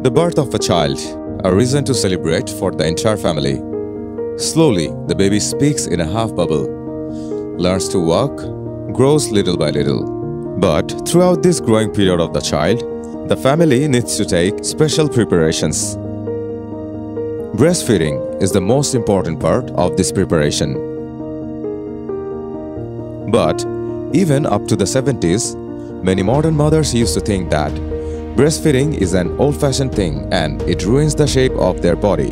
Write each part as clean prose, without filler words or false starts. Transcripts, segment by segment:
The birth of a child, a reason to celebrate for the entire family. Slowly, the baby speaks in a half bubble, learns to walk, grows little by little. But throughout this growing period of the child, the family needs to take special preparations. Breastfeeding is the most important part of this preparation. But even up to the 70s, many modern mothers used to think that breastfeeding is an old-fashioned thing and it ruins the shape of their body.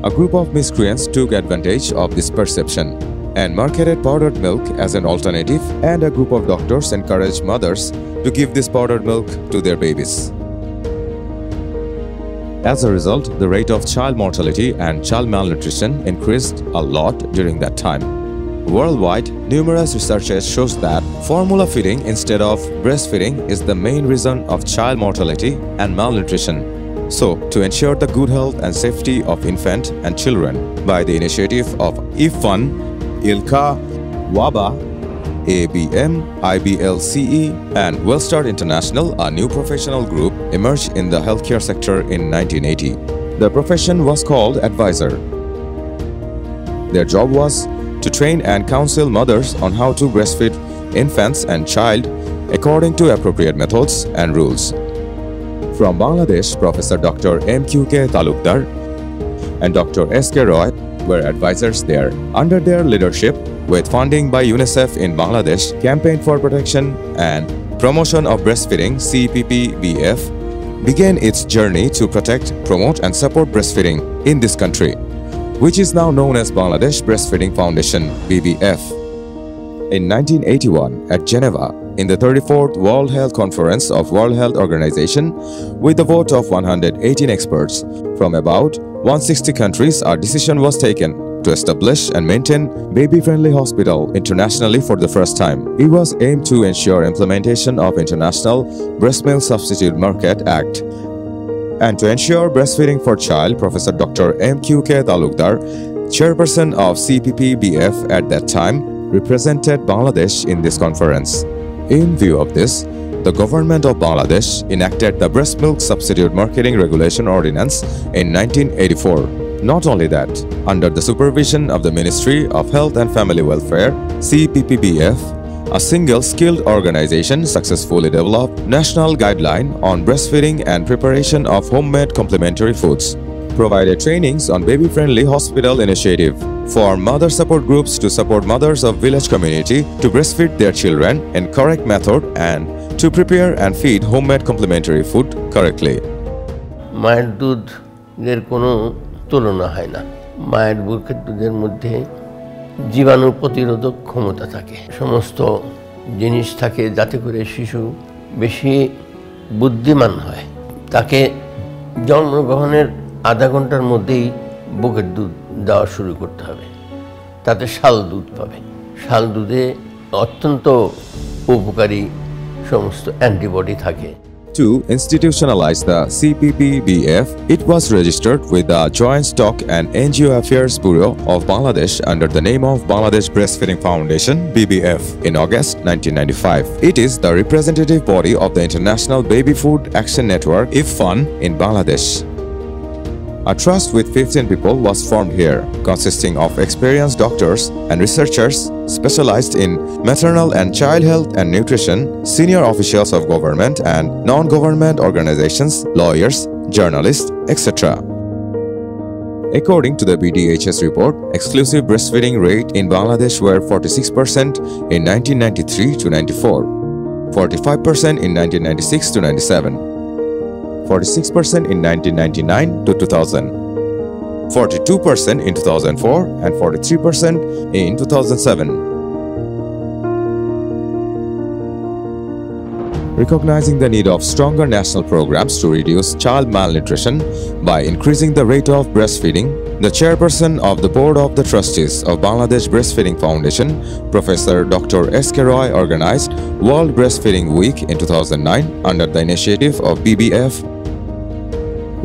A group of miscreants took advantage of this perception and marketed powdered milk as an alternative, and a group of doctors encouraged mothers to give this powdered milk to their babies. As a result, the rate of child mortality and child malnutrition increased a lot during that time. Worldwide, numerous researches shows that formula feeding instead of breastfeeding is the main reason of child mortality and malnutrition. So, to ensure the good health and safety of infant and children, by the initiative of IFFAN, ILCA, WABA, ABM, IBLCE, and WellStart International, a new professional group emerged in the healthcare sector in 1980. The profession was called advisor. Their job was to train and counsel mothers on how to breastfeed infants and child according to appropriate methods and rules. From Bangladesh, Professor Dr. M.Q.K. Talukdar and Dr. S.K. Roy were advisors there. Under their leadership, with funding by UNICEF in Bangladesh, Campaign for Protection and Promotion of Breastfeeding (CPPBF) began its journey to protect, promote and support breastfeeding in this country, which is now known as Bangladesh Breastfeeding Foundation (BBF). In 1981, at Geneva, in the 34th World Health Conference of World Health Organization, with the vote of 118 experts from about 160 countries, a decision was taken to establish and maintain baby-friendly hospital internationally for the first time. It was aimed to ensure implementation of International Breast Milk Substitute Market Act. And to ensure breastfeeding for child, Professor Dr. M.Q.K. Talukdar, chairperson of CPPBF at that time, represented Bangladesh in this conference. In view of this, the government of Bangladesh enacted the Breast Milk Substitute Marketing Regulation Ordinance in 1984. Not only that, under the supervision of the Ministry of Health and Family Welfare, CPPBF, a single skilled organization successfully developed national guideline on breastfeeding and preparation of homemade complementary foods, provided trainings on baby-friendly hospital initiative for mother support groups to support mothers of village community to breastfeed their children in correct method and to prepare and feed homemade complementary food correctly. মায়ের দুধ এর কোনো তুলনা হয় না। মায়ের বুকের দুধের মধ্যে জীবাণু প্রতিরোধক ক্ষমতা থাকে, সমস্ত জিনিস থাকে যাতে করে শিশু বেশি বুদ্ধিমান হয়। তাকে জন্মগ্রহণের আধা ঘন্টার মধ্যেই বুকের দুধ দেওয়া শুরু করতে হবে, তাতে শাল দুধ পাবে। শাল দুধে অত্যন্ত উপকারী সমস্ত অ্যান্টিবডি থাকে। To institutionalize the CPPBF, it was registered with the Joint Stock and NGO Affairs Bureau of Bangladesh under the name of Bangladesh Breastfeeding Foundation (BBF) in August 1995. It is the representative body of the International Baby Food Action Network (IFFAN) in Bangladesh. A trust with 15 people was formed here, consisting of experienced doctors and researchers specialized in maternal and child health and nutrition, senior officials of government and non-government organizations, lawyers, journalists, etc. According to the BDHS report, exclusive breastfeeding rate in Bangladesh were 46% in 1993 to 94, 45% in 1996 to 97, 46% in 1999 to 2000, 42% in 2004 and 43% in 2007. Recognizing the need of stronger national programs to reduce child malnutrition by increasing the rate of breastfeeding, the chairperson of the Board of the Trustees of Bangladesh Breastfeeding Foundation, Professor Dr. S.K. Roy, organized World Breastfeeding Week in 2009 under the initiative of BBF,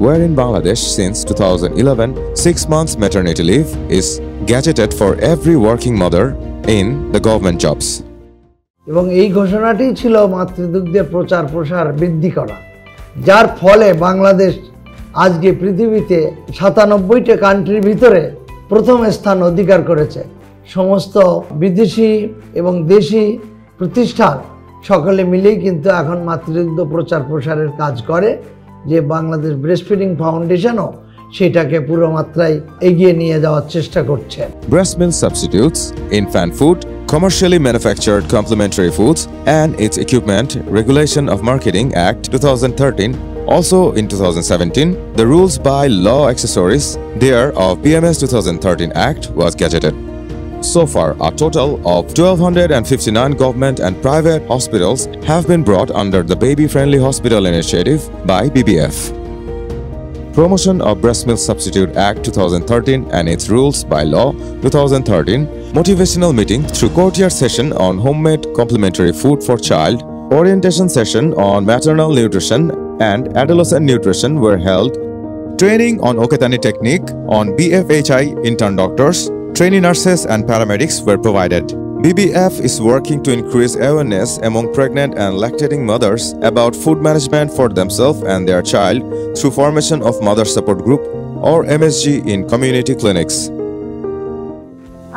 where in Bangladesh since 2011, 6 months maternity leave is gazetted for every working mother in the government jobs. এবং এই ঘোষণাটি ছিল মাতৃদুগ্ধের প্রচার প্রসার বৃদ্ধি করা, যার ফলে বাংলাদেশ আজকে পৃথিবীতে ৯৭টা কান্ট্রির ভিতরে প্রথম স্থান অধিকার করেছে। সমস্ত বিদেশি এবং দেশি প্রতিষ্ঠান সকলে মিলেই কিন্তু এখন মাতৃদুগ্ধ প্রচার প্রসারের কাজ করে, যে বাংলাদেশ ব্রেস্ট ফিডিং ফাউন্ডেশনও সেটাকে পুরো মাত্রায় এগিয়ে নিয়ে যাওয়ার চেষ্টা করছে। Breast milk substitutes, infant food, commercially manufactured complementary foods, and its equipment Regulation of Marketing Act 2013. Also in 2017, the rules by law accessories there of BMS 2013 Act was gazetted. So far, a total of 1,259 government and private hospitals have been brought under the Baby Friendly Hospital Initiative by BBF. Promotion of Breast Milk Substitute Act 2013 and its rules by law 2013, motivational meeting through courtyard session on homemade complementary food for child, orientation session on maternal nutrition and adolescent nutrition were held, training on Oketani technique on BFHI intern doctors, trainee nurses and paramedics were provided. BBF is working to increase awareness among pregnant and lactating mothers about food management for themselves and their child through formation of Mother Support Group or MSG in community clinics.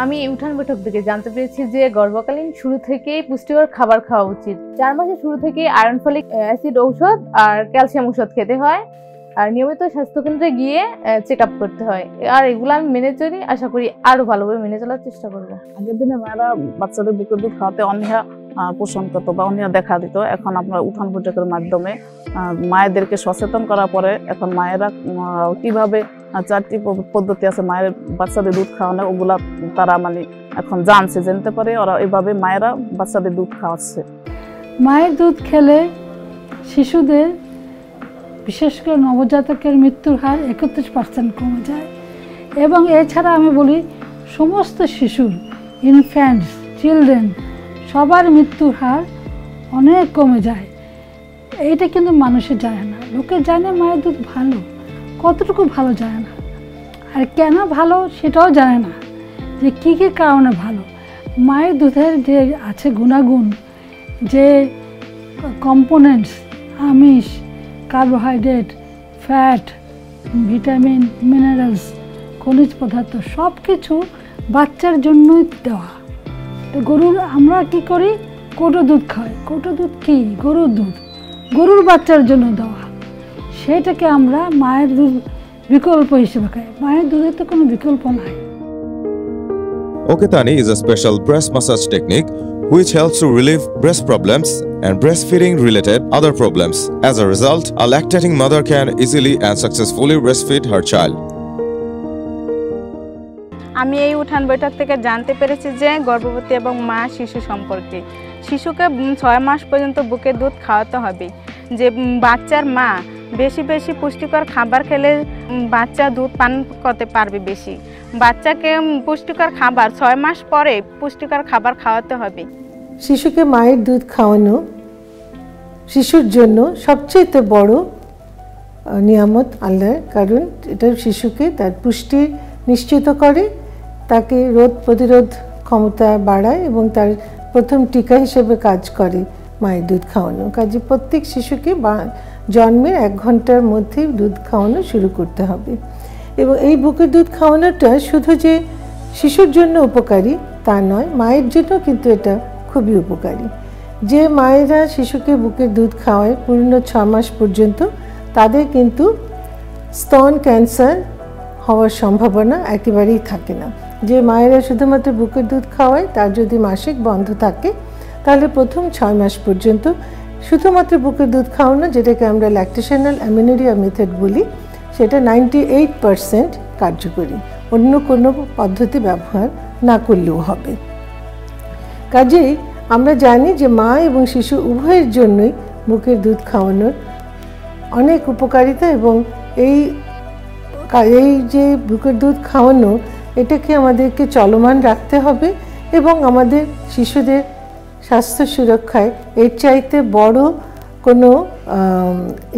আমি এই উঠান বৈঠক থেকে জানতে পেরেছি যে গর্ভকালীন শুরু থেকেই পুষ্টিকর খাবার খাওয়া উচিত। 4 মাসের শুরু থেকেই আয়রন ফলিক অ্যাসিড ঔষধ আর ক্যালসিয়াম ঔষধ খেতে হয়, আর নিয়মিত স্বাস্থ্যকেন্দ্রে গিয়ে চেক আপ করতে হয়। আর এগুলো আমি মেনে চলি, আশা করি আরো ভালোভাবে মেনে চলার চেষ্টা করবো। আগের দিনে মায়েরা বাচ্চাদের বুকের দুধ খাওয়াতে অনীহা পোষণ করত বা অনীহা দেখা দিত। এখন আপনার উঠান বৈঠকের মাধ্যমে মায়েদেরকে সচেতন করার পরে এখন মায়েরা কিভাবে 4টি পদ্ধতি আছে মায়ের বাচ্চাদের দুধ খাওয়ানো, ওগুলা তারা মানে এখন জানতে পারে, ওরা এইভাবে মায়েরা বাচ্চাদের দুধ খাওয়াচ্ছে। মায়ের দুধ খেলে শিশুদের বিশেষ করে নবজাতকের মৃত্যুর হার 31% কমে যায়। এবং এছাড়া আমি বলি সমস্ত শিশুর, ইনফ্যান্টস, চিলড্রেন সবার মৃত্যুর হার অনেক কমে যায়। এইটা কিন্তু মানুষের জানে না, লোকে জানে মায়ের দুধ ভালো, কতটুকু ভালো জানে না, আর কেন ভালো সেটাও জানে না, যে কী কী কারণে ভালো। মায়ের দুধের যে আছে গুণাগুণ, যে কম্পোনেন্টস, আমিষ, কার্বোহাইড্রেট, ফ্যাট, ভিটামিন, মিনারেলস, খনিজ পদার্থ সব কিছু বাচ্চার জন্যই দেওয়া। তো গরুর আমরা কি করি, কোটো দুধ খাই। কোটো দুধ কি? গরুর দুধ, গরুর বাচ্চার জন্য দেওয়া। সেটাকে আমরা মায়ের দুধ বিকল্প হিসেবে খাই। মায়ের দুধের তো কোনো বিকল্প নাই। Oketani is a special breast massage technique which helps to relieve breast problems and breastfeeding related other problems. As a result, a lactating mother can easily and successfully breastfeed her child. আমি এই উঠান বৈঠক থেকে জানতে পেরেছি যে গর্ভবতী এবং মা শিশু সম্পর্কে। শিশুকে 6 মাস পর্যন্ত বুকের দুধ খাওয়াতে হবে। যে বাচ্চার মা বেশি বেশি পুষ্টিকর খাবার খেলে বাচ্চা দুধ পান করতে পারবে বেশি। বাচ্চাকে পুষ্টিকর খাবার 6 মাস পরে পুষ্টিকর খাবার খাওয়াতে হবে। শিশুকে মায়ের দুধ খাওয়ানো শিশুর জন্য সবচেয়ে বড় নিয়ামত আল্লাহর, কারণ এটা শিশুকে তার পুষ্টি নিশ্চিত করে, তাকে রোগ প্রতিরোধ ক্ষমতা বাড়ায় এবং তার প্রথম টিকা হিসেবে কাজ করে মায়ের দুধ খাওয়ানো। কাজে প্রত্যেক শিশুকে জন্মের 1 ঘন্টার মধ্যেই দুধ খাওয়ানো শুরু করতে হবে। এবং এই বুকের দুধ খাওয়ানোটা শুধু যে শিশুর জন্য উপকারী তা নয়, মায়ের জন্য কিন্তু এটা খুবই উপকারী। যে মায়েরা শিশুকে বুকের দুধ খাওয়ায় পূর্ণ 6 মাস পর্যন্ত, তাদের কিন্তু স্তন ক্যান্সার হওয়ার সম্ভাবনা একেবারেই থাকে না। যে মায়েরা শুধুমাত্র বুকের দুধ খাওয়ায়, তার যদি মাসিক বন্ধ থাকে তাহলে প্রথম 6 মাস পর্যন্ত শুধুমাত্র বুকের দুধ খাওয়ানো, যেটাকে আমরা ল্যাকটেশনাল অ্যামিনোরিয়া মেথড বলি, সেটা 98% কার্যকরী, অন্য কোনো পদ্ধতি ব্যবহার না করলেও হবে। কাজেই আমরা জানি যে মা এবং শিশু উভয়ের জন্যই বুকের দুধ খাওয়ানোর অনেক উপকারিতা, এবং এই যে বুকের দুধ খাওয়ানো, এটাকে আমাদেরকে চলমান রাখতে হবে এবং আমাদের শিশুদের স্বাস্থ্য সুরক্ষায় এর চাইতে বড় কোনো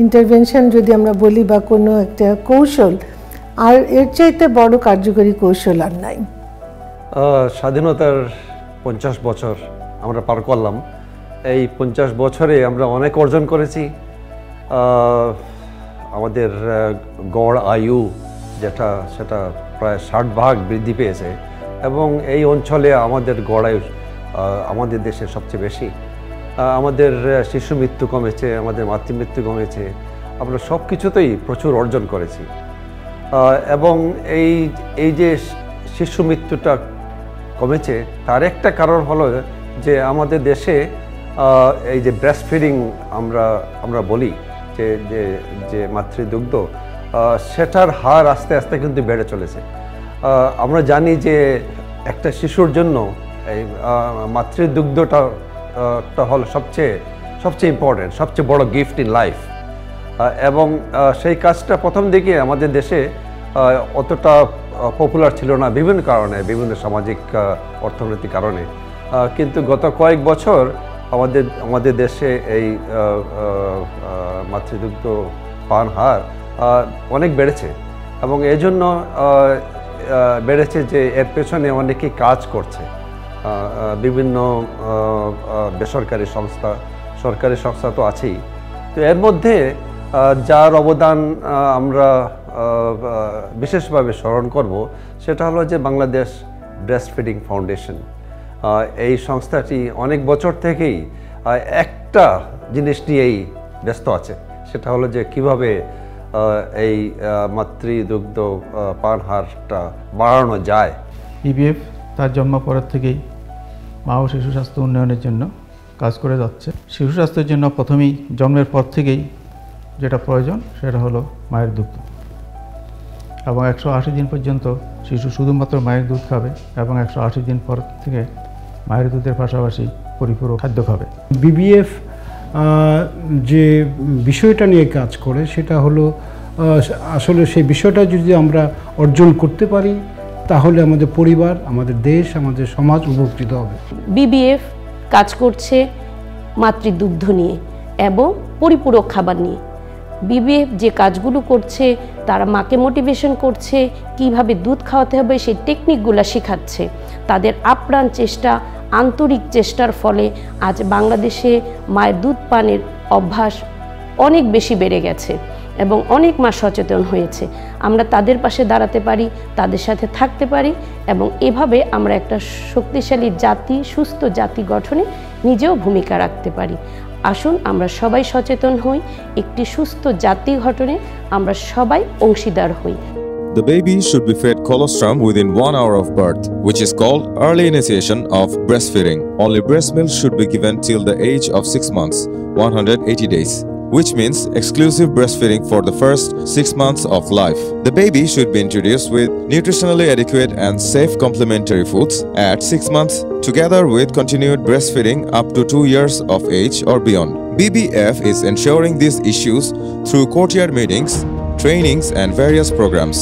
ইন্টারভেনশন যদি আমরা বলি বা কোনো একটা কৌশল, আর এর চাইতে বড় কার্যকরী কৌশল আর নাই। স্বাধীনতার 50 বছর আমরা পার করলাম। এই 50 বছরে আমরা অনেক অর্জন করেছি। আমাদের গড় আয়ু সেটা প্রায় 60% বৃদ্ধি পেয়েছে এবং এই অঞ্চলে আমাদের গড় আয়ু আমাদের দেশে সবচেয়ে বেশি। আমাদের শিশু মৃত্যু কমেছে, আমাদের মাতৃমৃত্যু কমেছে, আমরা সব কিছুতেই প্রচুর অর্জন করেছি। এবং এই যে শিশু মৃত্যুটা কমেছে তার একটা কারণ হলো যে আমাদের দেশে এই যে ব্রেস্ট ফিডিং আমরা বলি যে মাতৃদুগ্ধ, সেটার হার আস্তে আস্তে কিন্তু বেড়ে চলেছে। আমরা জানি যে একটা শিশুর জন্য এই মাতৃদুগ্ধটা হলো সবচেয়ে ইম্পর্টেন্ট, সবচেয়ে বড় গিফট ইন লাইফ। এবং সেই কাজটা প্রথম দিকে আমাদের দেশে অতটা পপুলার ছিল না বিভিন্ন কারণে, বিভিন্ন সামাজিক অর্থনৈতিক কারণে। কিন্তু গত কয়েক বছর আমাদের দেশে এই মাতৃদুগ্ধ পান হার অনেক বেড়েছে এবং এই জন্য বেড়েছে যে এর পেছনে অনেকেই কাজ করছে। বিভিন্ন বেসরকারি সংস্থা, সরকারি সংস্থা তো আছেই। তো এর মধ্যে যার অবদান আমরা বিশেষভাবে স্মরণ করব সেটা হলো যে বাংলাদেশ ব্রেস্ট ফিডিং ফাউন্ডেশন। এই সংস্থাটি অনেক বছর থেকেই একটা জিনিস নিয়েই ব্যস্ত আছে, সেটা হলো যে কিভাবে এই মাতৃদুগ্ধ পান হারটা বাড়ানো যায়। বিবিএফ তার জন্ম পরের থেকেই মা ও শিশু স্বাস্থ্য উন্নয়নের জন্য কাজ করে যাচ্ছে। শিশু স্বাস্থ্যের জন্য প্রথমেই জন্মের পর থেকেই যেটা প্রয়োজন সেটা হলো মায়ের দুধ, এবং 180 দিন পর্যন্ত শিশু শুধুমাত্র মায়ের দুধ খাবে এবং 180 দিন পর থেকে মায়ের দুধের পাশাপাশি পরিপূরক খাদ্য খাবে। বিবিএফ যে বিষয়টা নিয়ে কাজ করে সেটা হলো আসলে সেই বিষয়টা যদি আমরা অর্জন করতে পারি তাহলে আমাদের পরিবার, আমাদের দেশ, আমাদের সমাজ উপকৃত হবে। বিবিএফ কাজ করছে মাতৃদুগ্ধ নিয়ে এবং পরিপূরক খাবার নিয়ে। বিবিএফ যে কাজগুলো করছে, তারা মাকে মোটিভেশন করছে কিভাবে দুধ খাওয়াতে হবে, সেই টেকনিকগুলো শেখাচ্ছে। তাদের আপ্রাণ চেষ্টা, আন্তরিক চেষ্টার ফলে আজ বাংলাদেশে মায়ের দুধ পানের অভ্যাস অনেক বেশি বেড়ে গেছে এবং অনেক মা সচেতন হয়েছে। আমরা তাদের পাশে দাঁড়াতে পারি, তাদের সাথে থাকতে পারি এবং এভাবে আমরা একটা শক্তিশালী জাতি, সুস্থ জাতি গঠনে নিজেও ভূমিকা রাখতে পারি। আসুন আমরা সবাই সচেতন হই, একটি সুস্থ জাতি গঠনে আমরা সবাই অংশীদার হই। The baby should be fed colostrum within 1 hour of birth, which is called early initiation of breastfeeding. Only breast milk should be given till the age of 6 months, 180 days, which means exclusive breastfeeding for the first 6 months of life. The baby should be introduced with nutritionally adequate and safe complementary foods at 6 months, together with continued breastfeeding up to 2 years of age or beyond. BBF is ensuring these issues through courtyard meetings, trainings and various programs.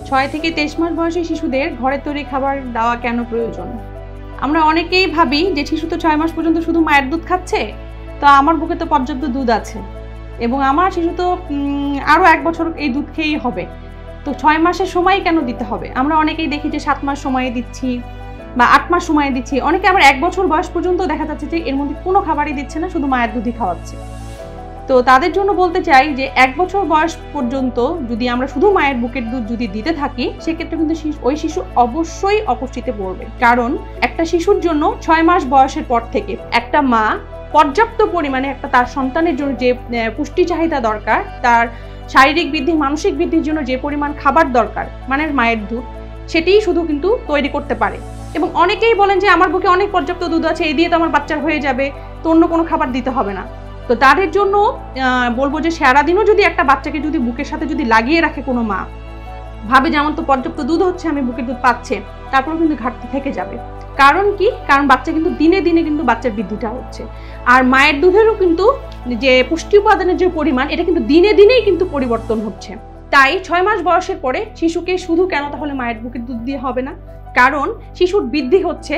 6 থেকে 23 মাস বয়সী শিশুদের ঘরে তৈরি খাবার দেওয়া কেন প্রয়োজন? আমরা অনেকেই ভাবি যে শিশু তো 6 মাস পর্যন্ত শুধু মায়ের দুধ খাচ্ছে, তো আমার বুকে তো পর্যাপ্ত দুধ আছে এবং আমার শিশু তো আরও 1 বছর এই দুধ খেয়েই হবে, তো 6 মাসের সময় কেন দিতে হবে? আমরা অনেকেই দেখি যে 7 মাস সময় দিচ্ছি বা 8 মাস সময় দিচ্ছি, অনেকে আবার 1 বছর বয়স পর্যন্ত দেখা যাচ্ছে যে এর মধ্যে কোনো খাবারই দিচ্ছে না, শুধু মায়ের দুধই খাওয়াচ্ছে। তো তাদের জন্য বলতে চাই যে 1 বছর বয়স পর্যন্ত যদি আমরা শুধু মায়ের বুকের দুধ যদি দিতে থাকি, সেক্ষেত্রে কিন্তু ওই শিশু অবশ্যই অপুষ্টিতে পড়বে। কারণ একটা শিশুর জন্য 6 মাস বয়সের পর থেকে একটা মা পর্যাপ্ত পরিমাণে তার সন্তানের জন্য যে পুষ্টি চাহিদা দরকার, তার শারীরিক বৃদ্ধি, মানসিক বৃদ্ধির জন্য যে পরিমাণ খাবার দরকার, মানে মায়ের দুধ, সেটিই শুধু কিন্তু তৈরি করতে পারে। এবং অনেকেই বলেন যে আমার বুকে অনেক পর্যাপ্ত দুধ আছে, এই দিয়ে তো আমার বাচ্চার হয়ে যাবে, তো অন্য কোনো খাবার দিতে হবে না। তো তাদের জন্য বলবো যে সারাদিনও যদি একটা বাচ্চাকে যদি বুকের সাথে যদি লাগিয়ে রাখে কোনো মা, ভাবে যে আমার তো পর্যাপ্ত দুধ হচ্ছে, আমি বুকের দুধ পাচ্ছে, তারপরেও কিন্তু ঘাটতি থেকে যাবে। কারণ কি? কারণ বাচ্চা কিন্তু দিনে দিনে কিন্তু বাচ্চার বৃদ্ধিটা হচ্ছে, আর মায়ের দুধেরও কিন্তু যে পুষ্টি উপাদানের যে পরিমাণ, এটা কিন্তু দিনে দিনেই কিন্তু পরিবর্তন হচ্ছে। তাই 6 মাস বয়সের পরে শিশুকে শুধু কেন তাহলে মায়ের বুকের দুধ দিয়ে হবে না? কারণ শিশুর বৃদ্ধি হচ্ছে,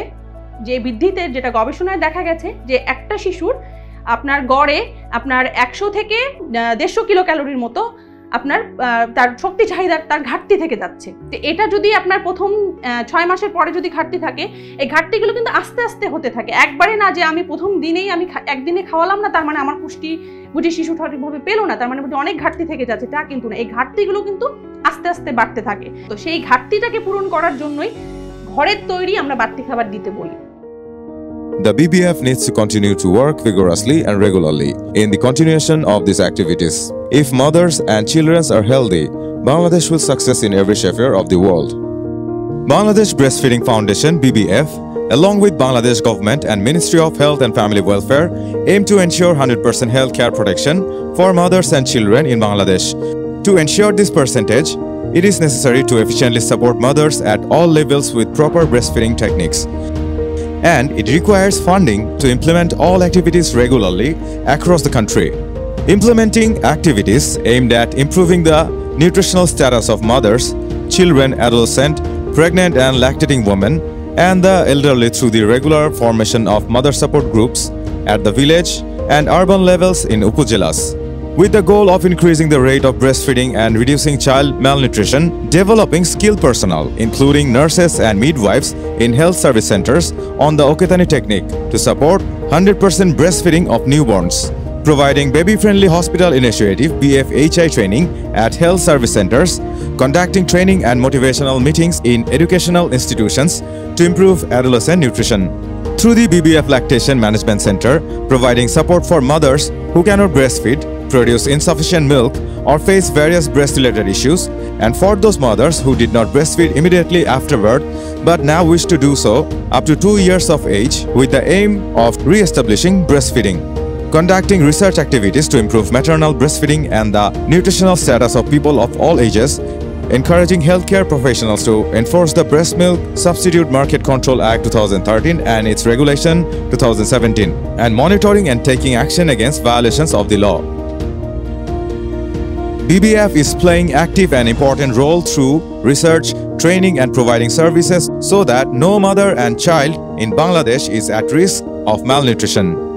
যে বৃদ্ধিতে যেটা গবেষণায় দেখা গেছে যে একটা শিশুর আপনার গড়ে আপনার 100 থেকে 150 কিলো ক্যালোরির মতো আপনার তার শক্তি চাহিদার তার ঘাটতি থেকে যাচ্ছে। তো এটা যদি আপনার প্রথম 6 মাসের পরে যদি ঘাটতি থাকে, এই ঘাটতিগুলো কিন্তু আস্তে আস্তে হতে থাকে, একবারে না যে আমি প্রথম দিনেই আমি একদিনে খাওয়ালাম না তার মানে আমার পুষ্টি শিশু সঠিকভাবে পেলো না, তার মানে অনেক ঘাটতি থেকে যাচ্ছে, তা কিন্তু না। এই ঘাটতিগুলো কিন্তু আস্তে আস্তে বাড়তে থাকে। তো সেই ঘাটতিটাকে পূরণ করার জন্যই ঘরের তৈরি আমরা বাড়তি খাবার দিতে বলি। The BBF needs to continue to work vigorously and regularly in the continuation of these activities. If mothers and children are healthy, Bangladesh will success in every sphere of the world. Bangladesh Breastfeeding Foundation (BBF), along with Bangladesh Government and Ministry of Health and Family Welfare, aim to ensure 100% health care protection for mothers and children in Bangladesh. To ensure this percentage, it is necessary to efficiently support mothers at all levels with proper breastfeeding techniques. And it requires funding to implement all activities regularly across the country. Implementing activities aimed at improving the nutritional status of mothers, children, adolescent, pregnant and lactating women, and the elderly through the regular formation of mother support groups at the village and urban levels in Upujilas. With the goal of increasing the rate of breastfeeding and reducing child malnutrition, developing skilled personnel, including nurses and midwives in health service centers on the Oketani technique to support 100% breastfeeding of newborns, providing baby-friendly hospital initiative BFHI training at health service centers, conducting training and motivational meetings in educational institutions to improve adolescent nutrition. Through the BBF Lactation Management Center, providing support for mothers who cannot breastfeed, produce insufficient milk, or face various breast-related issues, and for those mothers who did not breastfeed immediately afterward but now wish to do so up to 2 years of age with the aim of re-establishing breastfeeding. Conducting research activities to improve maternal breastfeeding and the nutritional status of people of all ages, encouraging healthcare professionals to enforce the Breast Milk Substitute Market Control Act 2013 and its regulation 2017, and monitoring and taking action against violations of the law. BBF is playing active and important role through research, training and providing services so that no mother and child in Bangladesh is at risk of malnutrition.